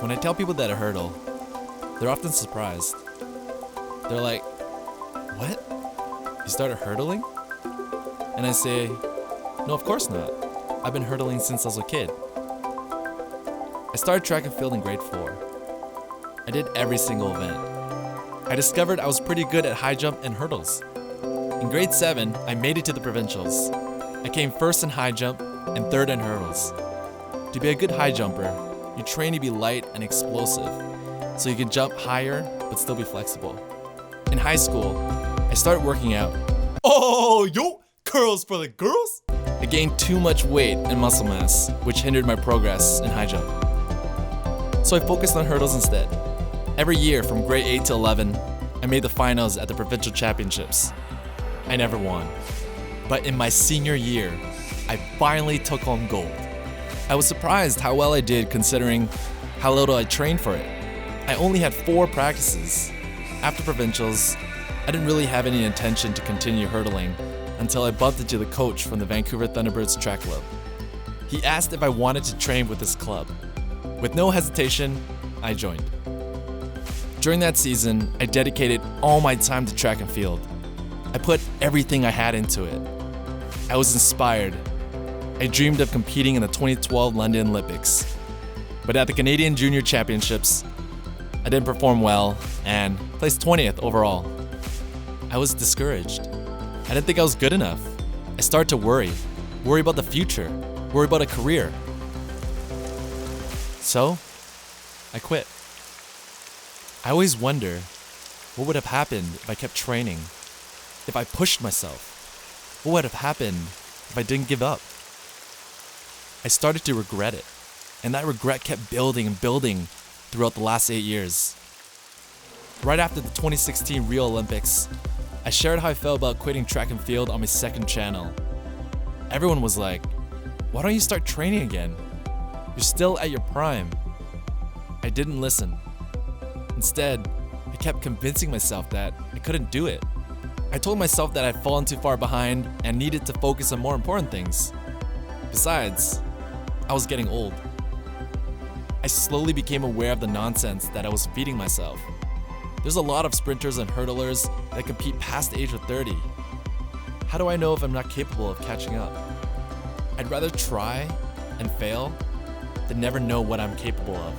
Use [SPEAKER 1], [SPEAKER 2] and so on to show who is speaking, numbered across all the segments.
[SPEAKER 1] When I tell people that I hurdle, they're often surprised. They're like, "What? You started hurdling?" And I say, "No, of course not. I've been hurdling since I was a kid." I started track and field in grade 4. I did every single event. I discovered I was pretty good at high jump and hurdles. In grade 7, I made it to the provincials. I came first in high jump and third in hurdles. To be a good high jumper, you train to be light and explosive, so you can jump higher but still be flexible. In high school, I started working out. Oh, yo, curls for the girls? I gained too much weight and muscle mass, which hindered my progress in high jump. So I focused on hurdles instead. Every year from grade 8 to 11, I made the finals at the provincial championships. I never won. But in my senior year, I finally took home gold. I was surprised how well I did considering how little I trained for it. I only had 4 practices. After provincials, I didn't really have any intention to continue hurdling until I bumped into the coach from the Vancouver Thunderbirds track club. He asked if I wanted to train with his club. With no hesitation, I joined. During that season, I dedicated all my time to track and field. I put everything I had into it. I was inspired. I dreamed of competing in the 2012 London Olympics. But at the Canadian Junior Championships, I didn't perform well and placed 20th overall. I was discouraged. I didn't think I was good enough. I started to worry about the future, worry about a career. So, I quit. I always wonder what would have happened if I kept training, if I pushed myself. What would have happened if I didn't give up? I started to regret it, and that regret kept building and building throughout the last 8 years. Right after the 2016 Rio Olympics, I shared how I felt about quitting track and field on my second channel. Everyone was like, "Why don't you start training again? You're still at your prime." I didn't listen. Instead, I kept convincing myself that I couldn't do it. I told myself that I'd fallen too far behind and needed to focus on more important things. Besides, I was getting old. I slowly became aware of the nonsense that I was feeding myself. There's a lot of sprinters and hurdlers that compete past the age of 30. How do I know if I'm not capable of catching up? I'd rather try and fail than never know what I'm capable of.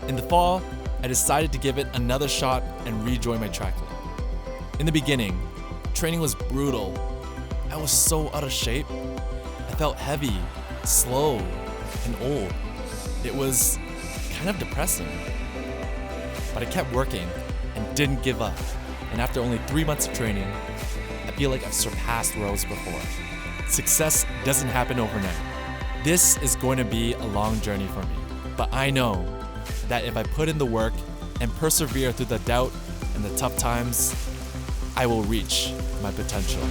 [SPEAKER 1] In the fall, I decided to give it another shot and rejoin my track club. In the beginning, training was brutal. I was so out of shape. I felt heavy, slow, and old. It was kind of depressing. But I kept working and didn't give up. And after only 3 months of training, I feel like I've surpassed where I was before. Success doesn't happen overnight. This is going to be a long journey for me. But I know that if I put in the work and persevere through the doubt and the tough times, I will reach my potential.